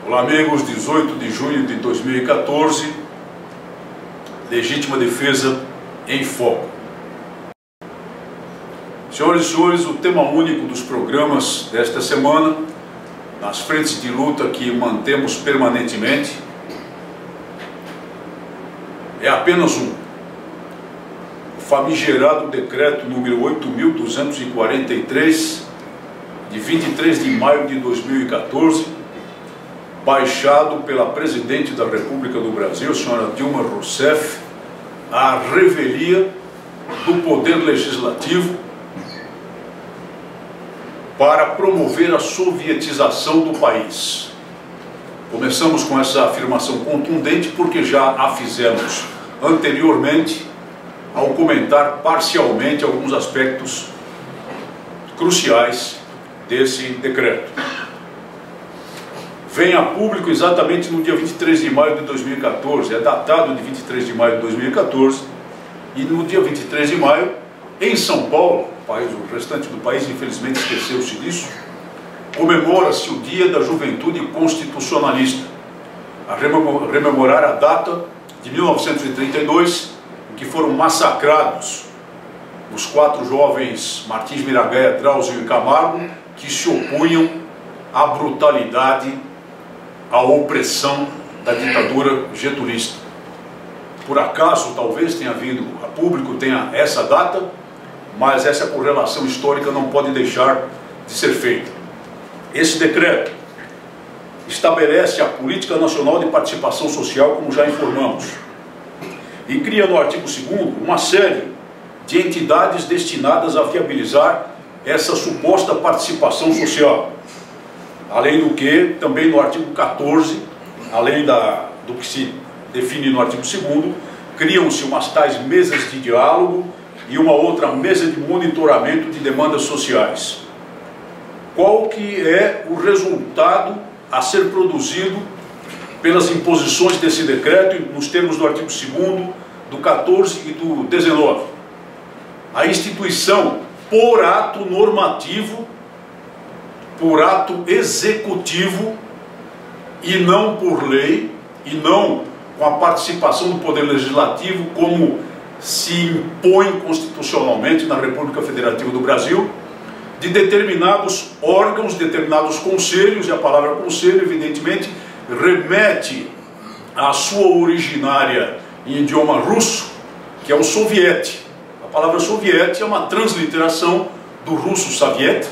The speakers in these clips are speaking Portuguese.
Olá amigos, 18 de junho de 2014, legítima defesa em foco. Senhoras e senhores, o tema único dos programas desta semana, nas frentes de luta que mantemos permanentemente, é apenas um: o famigerado decreto número 8.243, de 23 de maio de 2014, baixado pela Presidente da República do Brasil, a senhora Dilma Rousseff, à revelia do Poder Legislativo para promover a sovietização do país. Começamos com essa afirmação contundente porque já a fizemos anteriormente ao comentar parcialmente alguns aspectos cruciais desse decreto. Vem a público exatamente no dia 23 de maio de 2014, é datado de 23 de maio de 2014, e no dia 23 de maio, em São Paulo, o restante do país infelizmente esqueceu-se disso, comemora-se o Dia da Juventude Constitucionalista, a rememorar a data de 1932, em que foram massacrados os 4 jovens Martins Miragaia, Drauzio e Camargo, que se opunham à brutalidade, à opressão da ditadura getulista. Por acaso, talvez tenha vindo a público, tenha essa data, mas essa correlação histórica não pode deixar de ser feita. Esse decreto estabelece a Política Nacional de Participação Social, como já informamos, e cria no artigo 2º uma série de entidades destinadas a viabilizar essa suposta participação social. Além do que, também no artigo 14, além do que se define no artigo 2º, criam-se umas tais mesas de diálogo e uma outra mesa de monitoramento de demandas sociais. Qual que é o resultado a ser produzido pelas imposições desse decreto, nos termos do artigo 2º, do 14 e do 19? A instituição, por ato normativo, por ato executivo, e não por lei, e não com a participação do Poder Legislativo, como se impõe constitucionalmente na República Federativa do Brasil, de determinados órgãos, determinados conselhos, e a palavra conselho, evidentemente, remete à sua originária em idioma russo, que é o soviete. A palavra soviete é uma transliteração do russo soviet,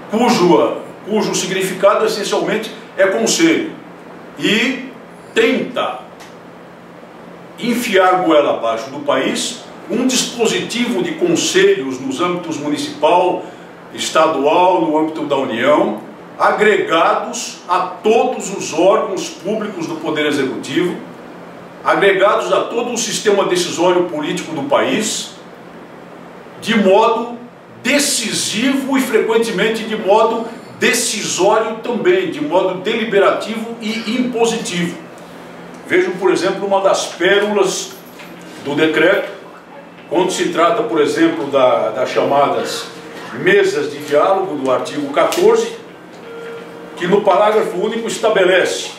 cujo significado essencialmente é conselho, e tenta enfiar goela abaixo do país um dispositivo de conselhos nos âmbitos municipal, estadual, no âmbito da União, agregados a todos os órgãos públicos do Poder Executivo, agregados a todo o sistema decisório político do país, de modo decisivo e frequentemente de modo decisório também, de modo deliberativo e impositivo. Vejam, por exemplo, uma das pérolas do decreto, quando se trata, por exemplo, das chamadas mesas de diálogo do artigo 14, que no parágrafo único estabelece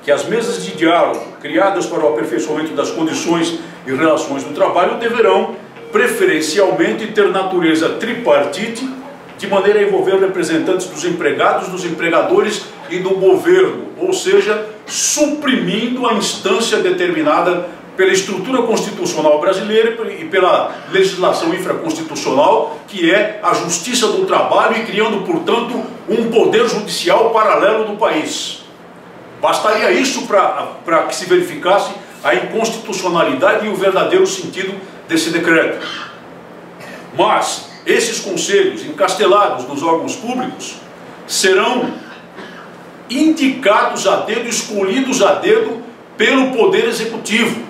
que as mesas de diálogo criadas para o aperfeiçoamento das condições e relações do trabalho deverão preferencialmente ter natureza tripartite, de maneira a envolver representantes dos empregados, dos empregadores e do governo, ou seja, suprimindo a instância determinada pela estrutura constitucional brasileira e pela legislação infraconstitucional, que é a Justiça do Trabalho, e criando, portanto, um poder judicial paralelo no país. Bastaria isso para que se verificasse a inconstitucionalidade e o verdadeiro sentido desse decreto. Mas esses conselhos, encastelados nos órgãos públicos, serão indicados a dedo, escolhidos a dedo pelo Poder Executivo,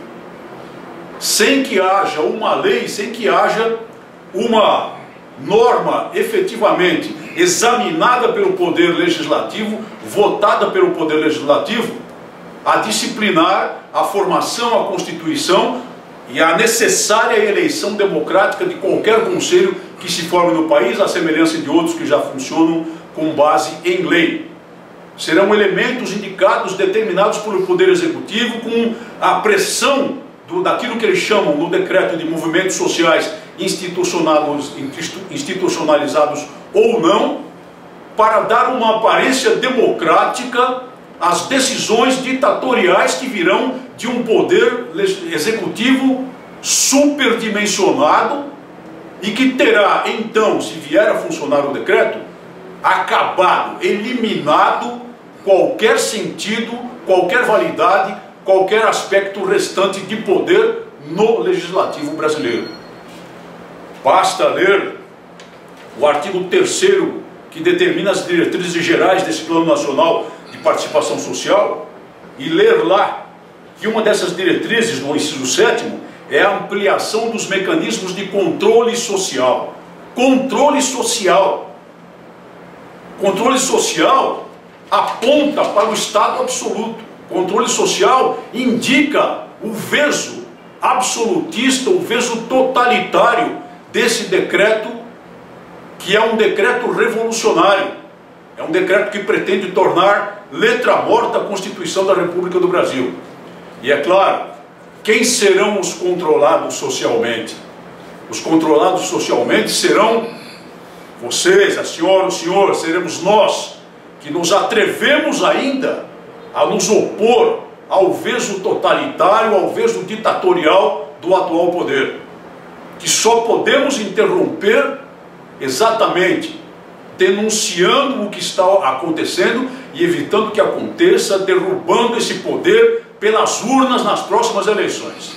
sem que haja uma lei, sem que haja uma norma efetivamente examinada pelo Poder Legislativo, votada pelo Poder Legislativo, a disciplinar a formação, a constituição e a necessária eleição democrática de qualquer conselho que se forme no país, à semelhança de outros que já funcionam com base em lei. serão elementos indicados, determinados pelo Poder Executivo com a pressão daquilo que eles chamam no decreto de movimentos sociais institucionalizados ou não, para dar uma aparência democrática às decisões ditatoriais que virão de um poder executivo superdimensionado e que terá, então, se vier a funcionar o decreto, acabado, eliminado qualquer sentido, qualquer validade, qualquer aspecto restante de poder no legislativo brasileiro. Basta ler o artigo 3º, que determina as diretrizes gerais desse Plano Nacional de Participação Social, e ler lá que uma dessas diretrizes, no inciso 7º, é a ampliação dos mecanismos de controle social. Controle social. Controle social aponta para o Estado absoluto. Controle social indica o veso absolutista, o veso totalitário desse decreto, que é um decreto revolucionário. É um decreto que pretende tornar letra morta a Constituição da República do Brasil. E é claro, quem serão os controlados socialmente? Os controlados socialmente serão vocês, a senhora, o senhor, seremos nós, que nos atrevemos ainda a nos opor ao veso totalitário, ao veso ditatorial do atual poder, que só podemos interromper exatamente denunciando o que está acontecendo e evitando que aconteça, derrubando esse poder pelas urnas nas próximas eleições,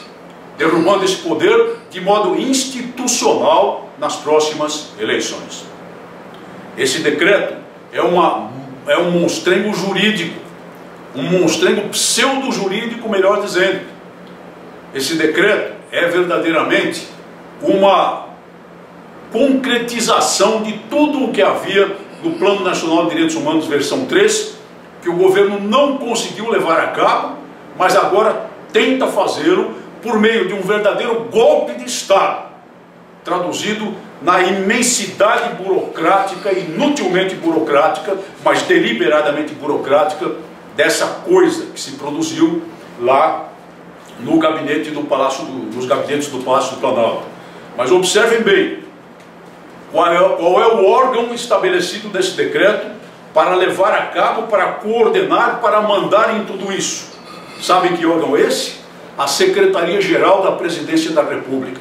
derrubando esse poder de modo institucional nas próximas eleições. Esse decreto é um monstrengo jurídico, um monstrengo pseudo-jurídico, melhor dizendo. Esse decreto é verdadeiramente uma concretização de tudo o que havia no Plano Nacional de Direitos Humanos, versão 3, que o governo não conseguiu levar a cabo, mas agora tenta fazê-lo por meio de um verdadeiro golpe de Estado, traduzido na imensidade burocrática, inutilmente burocrática, mas deliberadamente burocrática, dessa coisa que se produziu lá no gabinete do Palácio nos gabinetes do Palácio do Planalto. Mas observem bem, qual é o órgão estabelecido nesse decreto para levar a cabo, para coordenar, para mandar em tudo isso. Sabem que órgão é esse? A Secretaria-Geral da Presidência da República.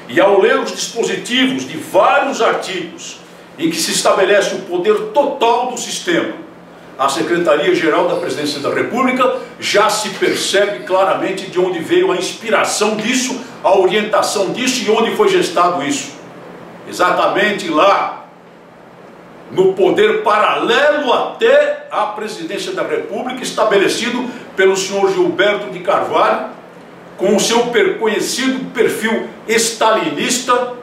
E ao ler os dispositivos de vários artigos em que se estabelece o poder total do sistema, a Secretaria-Geral da Presidência da República, já se percebe claramente de onde veio a inspiração disso, a orientação disso e onde foi gestado isso. Exatamente lá, no poder paralelo até à Presidência da República, estabelecido pelo senhor Gilberto de Carvalho, com o seu conhecido perfil stalinista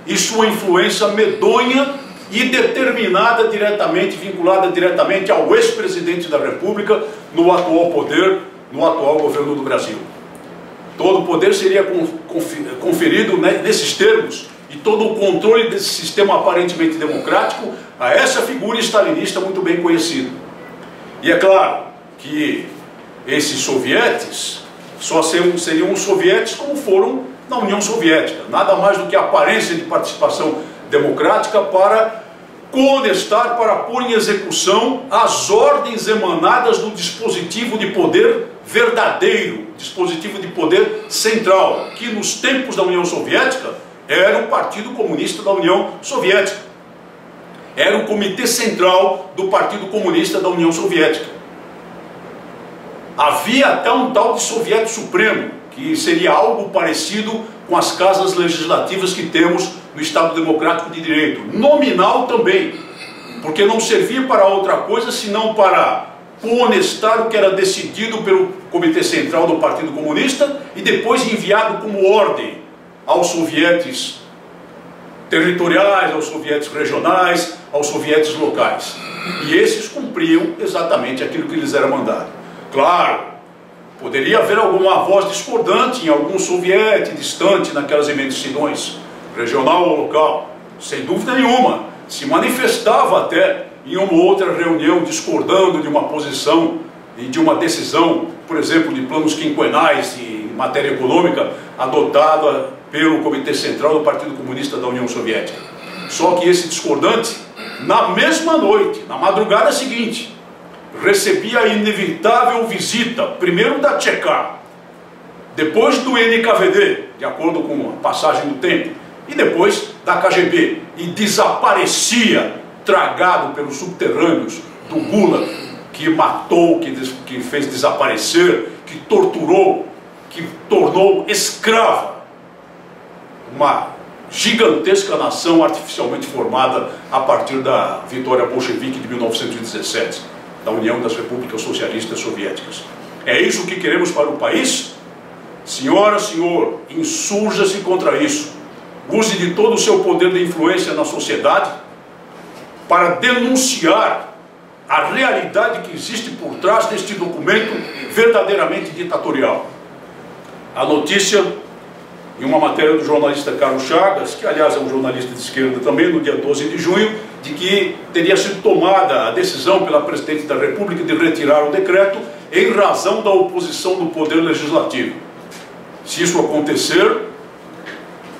e sua influência medonha e determinada diretamente, vinculada diretamente ao ex-presidente da República no atual poder, no atual governo do Brasil. Todo o poder seria conferido nesses termos e todo o controle desse sistema aparentemente democrático a essa figura stalinista muito bem conhecida. E é claro que esses sovietes só seriam os sovietes como foram na União Soviética, nada mais do que a aparência de participação democrática para conestar, para pôr em execução as ordens emanadas do dispositivo de poder verdadeiro, dispositivo de poder central, que nos tempos da União Soviética era o Partido Comunista da União Soviética. Era o Comitê Central do Partido Comunista da União Soviética. Havia até um tal de Soviete Supremo, que seria algo parecido com as casas legislativas que temos no Estado Democrático de Direito. Nominal também, porque não servia para outra coisa senão para conestar o que era decidido pelo Comitê Central do Partido Comunista e depois enviado como ordem aos sovietes territoriais, aos sovietes regionais, aos sovietes locais. E esses cumpriam exatamente aquilo que lhes era mandado. Claro, poderia haver alguma voz discordante em algum soviete distante naquelas imensidões, regional ou local, sem dúvida nenhuma. Se manifestava até em uma ou outra reunião discordando de uma posição e de uma decisão, por exemplo, de planos quinquenais em matéria econômica adotada pelo Comitê Central do Partido Comunista da União Soviética. Só que esse discordante, na mesma noite, na madrugada seguinte, recebia a inevitável visita, primeiro da Tcheka, depois do NKVD, de acordo com a passagem do tempo, e depois da KGB, e desaparecia, tragado pelos subterrâneos do Gulag, que matou, que fez desaparecer, que torturou, que tornou escrava uma gigantesca nação artificialmente formada a partir da vitória bolchevique de 1917, da União das Repúblicas Socialistas Soviéticas. É isso que queremos para o país? Senhora, senhor, insurja-se contra isso. Use de todo o seu poder de influência na sociedade para denunciar a realidade que existe por trás deste documento verdadeiramente ditatorial. A notícia, em uma matéria do jornalista Carlos Chagas, que aliás é um jornalista de esquerda também, no dia 12 de junho, de que teria sido tomada a decisão pela Presidente da República de retirar o decreto em razão da oposição do Poder Legislativo. Se isso acontecer,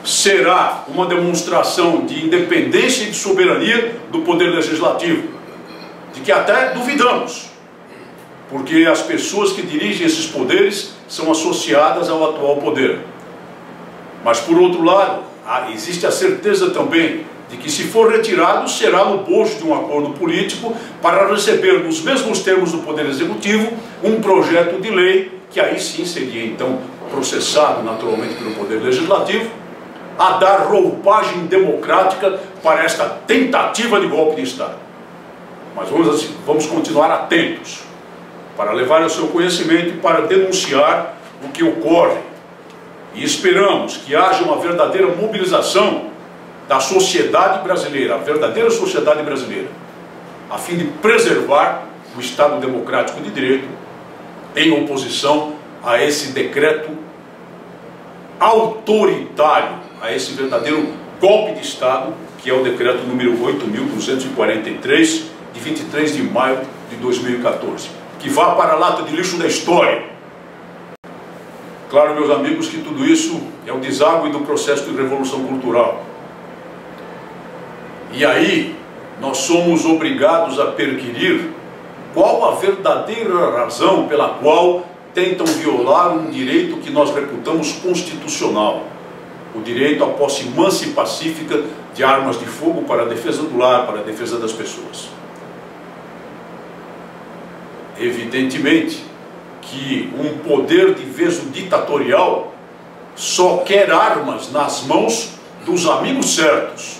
será uma demonstração de independência e de soberania do Poder Legislativo, de que até duvidamos, porque as pessoas que dirigem esses poderes são associadas ao atual poder. Mas, por outro lado, existe a certeza também de que, se for retirado, será no bojo de um acordo político para receber, nos mesmos termos do Poder Executivo, um projeto de lei que aí sim seria, então, processado naturalmente pelo Poder Legislativo, a dar roupagem democrática para esta tentativa de golpe de Estado. Mas vamos continuar atentos para levar ao seu conhecimento e para denunciar o que ocorre. E esperamos que haja uma verdadeira mobilização da sociedade brasileira, a verdadeira sociedade brasileira, a fim de preservar o Estado democrático de direito em oposição a esse decreto autoritário, a esse verdadeiro golpe de Estado, que é o decreto número 8.243, de 23 de maio de 2014, que vá para a lata de lixo da história. Claro, meus amigos, que tudo isso é o deságue do processo de revolução cultural. E aí, nós somos obrigados a perquirir qual a verdadeira razão pela qual tentam violar um direito que nós reputamos constitucional, o direito à posse mansa e pacífica de armas de fogo para a defesa do lar, para a defesa das pessoas. Evidentemente que um poder de veso ditatorial só quer armas nas mãos dos amigos certos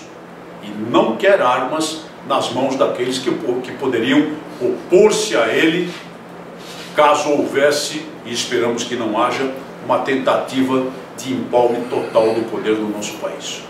e não quer armas nas mãos daqueles que poderiam opor-se a ele caso houvesse, e esperamos que não haja, uma tentativa de empalme total do poder do nosso país.